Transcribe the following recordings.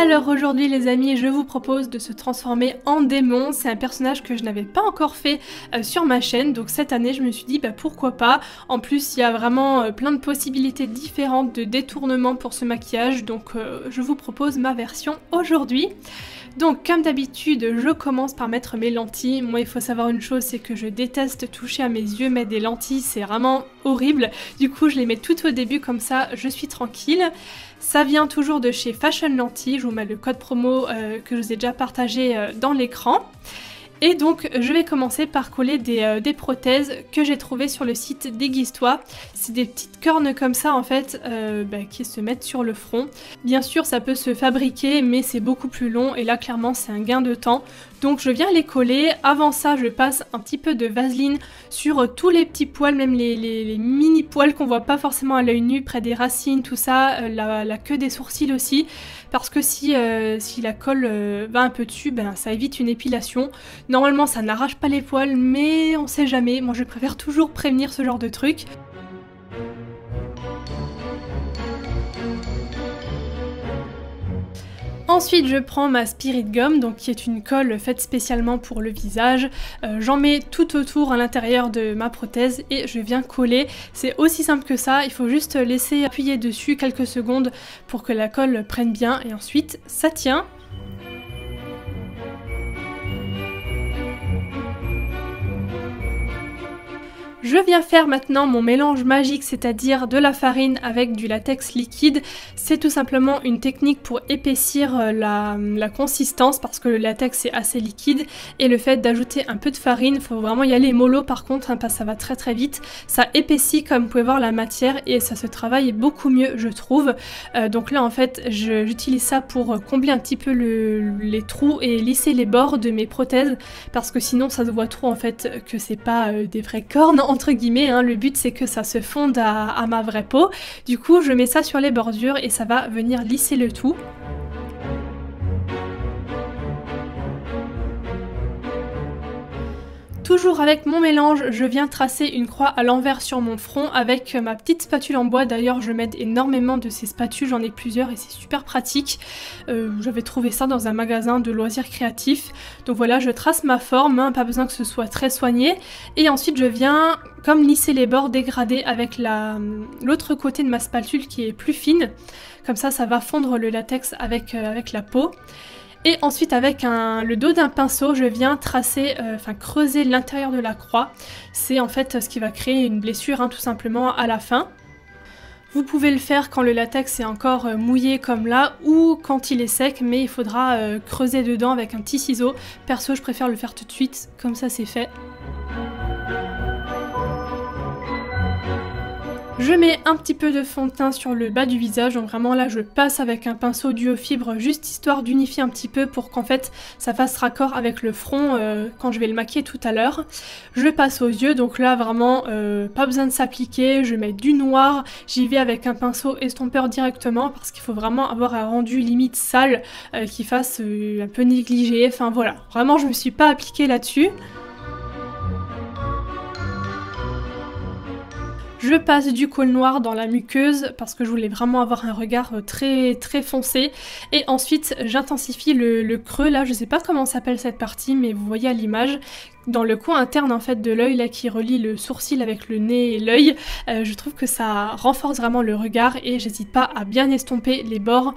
Alors aujourd'hui les amis, je vous propose de se transformer en démon. C'est un personnage que je n'avais pas encore fait sur ma chaîne, donc cette année je me suis dit pourquoi pas. En plus il y a vraiment plein de possibilités différentes de détournement pour ce maquillage, donc je vous propose ma version aujourd'hui. Donc comme d'habitude, je commence par mettre mes lentilles. Moi il faut savoir une chose, c'est que je déteste toucher à mes yeux, mettre des lentilles, c'est vraiment horrible. Du coup je les mets tout au début, comme ça je suis tranquille. Ça vient toujours de chez Fashion Lentilles, je vous mets le code promo que je vous ai déjà partagé dans l'écran. Et donc je vais commencer par coller des prothèses que j'ai trouvées sur le site Déguise-toi. C'est des petites cornes comme ça en fait qui se mettent sur le front. Bien sûr ça peut se fabriquer mais c'est beaucoup plus long et là clairement c'est un gain de temps. Donc je viens les coller. Avant ça je passe un petit peu de vaseline sur tous les petits poils, même les mini poils qu'on voit pas forcément à l'œil nu, près des racines, tout ça, la queue des sourcils aussi. Parce que si la colle va un peu dessus, ça évite une épilation. Normalement ça n'arrache pas les poils, mais on sait jamais. Moi je préfère toujours prévenir ce genre de truc. Ensuite je prends ma Spirit Gum, donc qui est une colle faite spécialement pour le visage. J'en mets tout autour à l'intérieur de ma prothèse et je viens coller. C'est aussi simple que ça, il faut juste laisser appuyer dessus quelques secondes pour que la colle prenne bien et ensuite ça tient. Je viens faire maintenant mon mélange magique, c'est-à-dire de la farine avec du latex liquide. C'est tout simplement une technique pour épaissir la consistance parce que le latex est assez liquide et le fait d'ajouter un peu de farine, il faut vraiment y aller mollo par contre parce que ça va très très vite. Ça épaissit comme vous pouvez voir la matière et ça se travaille beaucoup mieux je trouve. Donc là en fait j'utilise ça pour combler un petit peu les trous et lisser les bords de mes prothèses parce que sinon ça se voit trop en fait que c'est pas des vraies cornes entre guillemets, hein. Le but c'est que ça se fonde à ma vraie peau. Du coup je mets ça sur les bordures et ça va venir lisser le tout. Toujours avec mon mélange, je viens tracer une croix à l'envers sur mon front avec ma petite spatule en bois. D'ailleurs je m'aide énormément de ces spatules, j'en ai plusieurs et c'est super pratique. J'avais trouvé ça dans un magasin de loisirs créatifs. Donc voilà, je trace ma forme, hein, pas besoin que ce soit très soigné. Et ensuite je viens comme lisser les bords dégradés avec l'autre côté de ma spatule qui est plus fine. Comme ça, ça va fondre le latex avec la peau. Et ensuite avec le dos d'un pinceau, je viens tracer, creuser l'intérieur de la croix. C'est en fait ce qui va créer une blessure, hein, tout simplement à la fin. Vous pouvez le faire quand le latex est encore mouillé comme là ou quand il est sec, mais il faudra creuser dedans avec un petit ciseau. Perso, je préfère le faire tout de suite, comme ça c'est fait. Je mets un petit peu de fond de teint sur le bas du visage, donc vraiment là je passe avec un pinceau duo fibre juste histoire d'unifier un petit peu pour qu'en fait ça fasse raccord avec le front quand je vais le maquiller tout à l'heure. Je passe aux yeux, donc là vraiment pas besoin de s'appliquer, je mets du noir, j'y vais avec un pinceau estompeur directement parce qu'il faut vraiment avoir un rendu limite sale qui fasse un peu négligé, enfin voilà, vraiment je me suis pas appliquée là-dessus. Je passe du col noir dans la muqueuse parce que je voulais vraiment avoir un regard très très foncé. Et ensuite j'intensifie le creux, là je sais pas comment s'appelle cette partie mais vous voyez à l'image, dans le coin interne en fait de l'œil là qui relie le sourcil avec le nez et l'œil. Je trouve que ça renforce vraiment le regard et j'hésite pas à bien estomper les bords.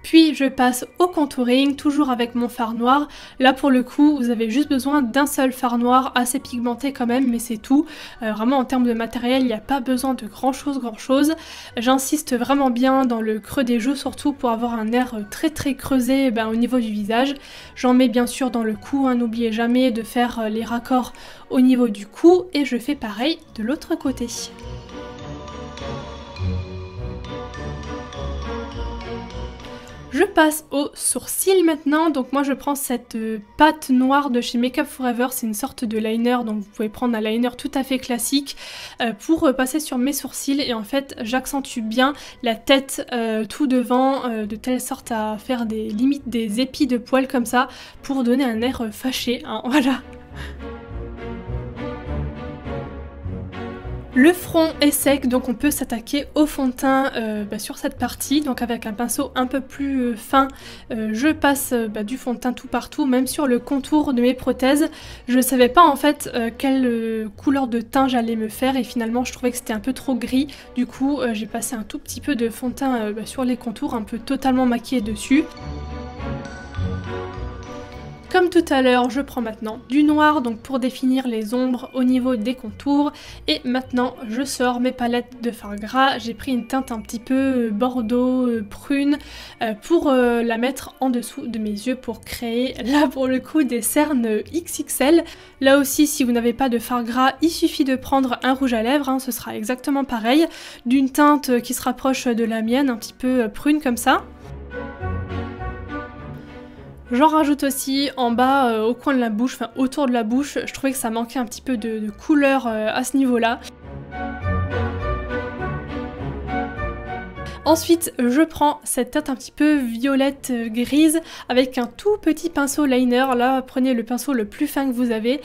Puis je passe au contouring, toujours avec mon fard noir. Là pour le coup, vous avez juste besoin d'un seul fard noir, assez pigmenté quand même, mais c'est tout. Vraiment en termes de matériel, il n'y a pas besoin de grand chose. J'insiste vraiment bien dans le creux des joues surtout pour avoir un air très très creusé au niveau du visage. J'en mets bien sûr dans le cou, hein, n'oubliez jamais de faire les raccords au niveau du cou et je fais pareil de l'autre côté. Je passe aux sourcils maintenant, donc moi je prends cette pâte noire de chez Make Up For Ever, c'est une sorte de liner, donc vous pouvez prendre un liner tout à fait classique pour passer sur mes sourcils et en fait j'accentue bien la tête tout devant de telle sorte à faire limite des épis de poils comme ça pour donner un air fâché, hein, voilà. Le front est sec, donc on peut s'attaquer au fond de teint sur cette partie. Donc avec un pinceau un peu plus fin, je passe du fond de teint tout partout, même sur le contour de mes prothèses. Je ne savais pas en fait quelle couleur de teint j'allais me faire et finalement je trouvais que c'était un peu trop gris. Du coup j'ai passé un tout petit peu de fond de teint sur les contours, un peu totalement maquillé dessus. Comme tout à l'heure, je prends maintenant du noir donc pour définir les ombres au niveau des contours. Et maintenant, je sors mes palettes de fard gras. J'ai pris une teinte un petit peu bordeaux, prune, pour la mettre en dessous de mes yeux pour créer, là pour le coup, des cernes XXL. Là aussi, si vous n'avez pas de fard gras, il suffit de prendre un rouge à lèvres, hein, ce sera exactement pareil. D'une teinte qui se rapproche de la mienne, un petit peu prune comme ça. J'en rajoute aussi en bas au coin de la bouche, enfin autour de la bouche. Je trouvais que ça manquait un petit peu de couleur à ce niveau-là. Ensuite, je prends cette teinte un petit peu violette grise avec un tout petit pinceau liner. Là, prenez le pinceau le plus fin que vous avez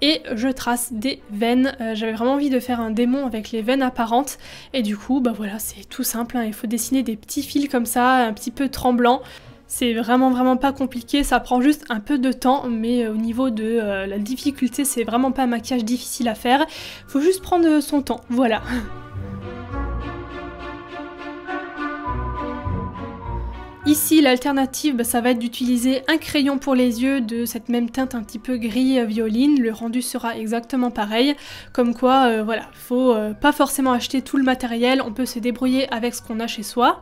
et je trace des veines. J'avais vraiment envie de faire un démon avec les veines apparentes et du coup, voilà, c'est tout simple, hein. Il faut dessiner des petits fils comme ça, un petit peu tremblants. C'est vraiment pas compliqué, ça prend juste un peu de temps, mais au niveau de la difficulté, c'est vraiment pas un maquillage difficile à faire. Faut juste prendre son temps, voilà. Ici, l'alternative, ça va être d'utiliser un crayon pour les yeux de cette même teinte un petit peu gris violine. Le rendu sera exactement pareil. Comme quoi, voilà, faut pas forcément acheter tout le matériel, on peut se débrouiller avec ce qu'on a chez soi.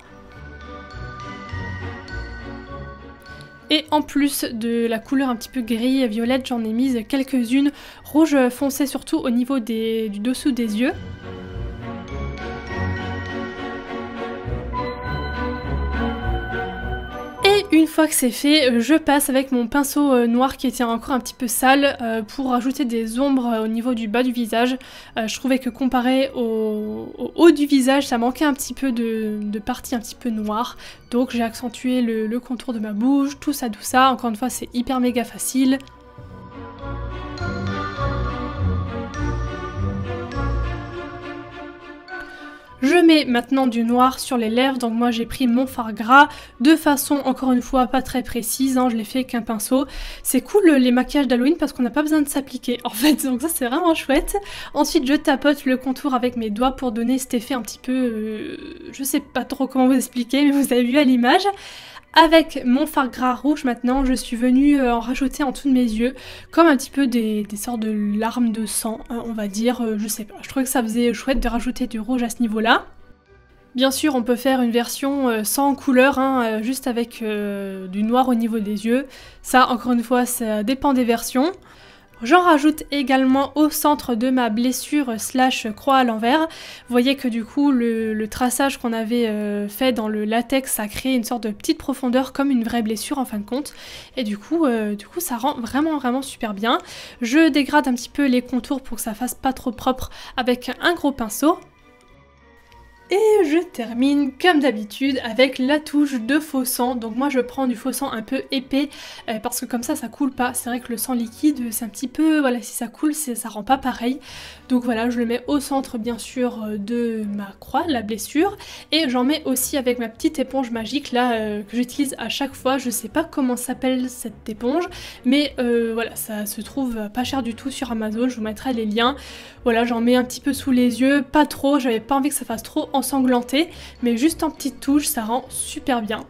Et en plus de la couleur un petit peu gris violette, j'en ai mise quelques-unes rouge foncé surtout au niveau du dessous des yeux. Et une fois que c'est fait, je passe avec mon pinceau noir qui était encore un petit peu sale pour rajouter des ombres au niveau du bas du visage. Je trouvais que comparé au haut du visage, ça manquait un petit peu de partie un petit peu noire. Donc j'ai accentué le contour de ma bouche, tout ça. Encore une fois, c'est hyper méga facile. Je mets maintenant du noir sur les lèvres, donc moi j'ai pris mon fard gras de façon encore une fois pas très précise, hein, je l'ai fait avec un pinceau. C'est cool les maquillages d'Halloween parce qu'on n'a pas besoin de s'appliquer en fait, donc ça c'est vraiment chouette. Ensuite je tapote le contour avec mes doigts pour donner cet effet un petit peu, je sais pas trop comment vous expliquer, mais vous avez vu à l'image. Avec mon fard gras rouge maintenant, je suis venue en rajouter en dessous de mes yeux, comme un petit peu des sortes de larmes de sang, hein, on va dire, je sais pas. Je trouvais que ça faisait chouette de rajouter du rouge à ce niveau-là. Bien sûr, on peut faire une version sans couleur, hein, juste avec du noir au niveau des yeux. Ça, encore une fois, ça dépend des versions. J'en rajoute également au centre de ma blessure slash croix à l'envers. Vous voyez que du coup le traçage qu'on avait fait dans le latex a créé une sorte de petite profondeur comme une vraie blessure en fin de compte. Et du coup ça rend vraiment super bien. Je dégrade un petit peu les contours pour que ça fasse pas trop propre avec un gros pinceau. Et je termine comme d'habitude avec la touche de faux sang. Donc moi je prends du faux sang un peu épais parce que comme ça coule pas. C'est vrai que le sang liquide c'est un petit peu, voilà, si ça coule ça rend pas pareil. Donc voilà, je le mets au centre bien sûr de ma croix, la blessure. Et j'en mets aussi avec ma petite éponge magique là que j'utilise à chaque fois. Je sais pas comment s'appelle cette éponge, mais voilà, ça se trouve pas cher du tout sur Amazon. Je vous mettrai les liens. Voilà, j'en mets un petit peu sous les yeux, pas trop, j'avais pas envie que ça fasse trop ensanglanté, mais juste en petite touche, ça rend super bien.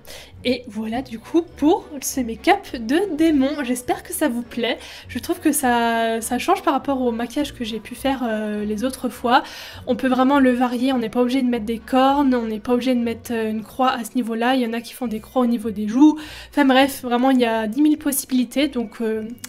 Et voilà du coup pour ce make-up de démon. J'espère que ça vous plaît. Je trouve que ça change par rapport au maquillage que j'ai pu faire les autres fois. On peut vraiment le varier, on n'est pas obligé de mettre des cornes, on n'est pas obligé de mettre une croix à ce niveau-là. Il y en a qui font des croix au niveau des joues. Enfin bref, vraiment il y a 10 000 possibilités. Donc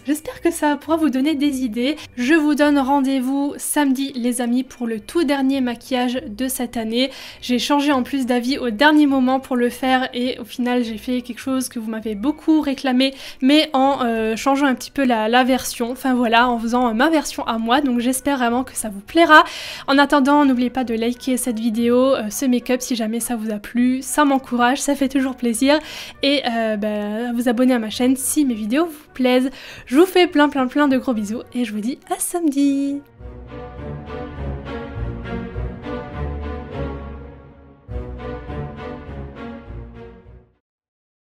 j'espère que ça pourra vous donner des idées. Je vous donne rendez-vous samedi les amis pour le tout dernier maquillage de cette année. J'ai changé en plus d'avis au dernier moment pour le faire et au final j'ai fait quelque chose que vous m'avez beaucoup réclamé, mais en changeant un petit peu la version, enfin voilà, en faisant ma version à moi, donc j'espère vraiment que ça vous plaira. En attendant, n'oubliez pas de liker cette vidéo, ce make-up si jamais ça vous a plu, ça m'encourage, ça fait toujours plaisir, et vous abonner à ma chaîne si mes vidéos vous plaisent. Je vous fais plein de gros bisous, et je vous dis à samedi.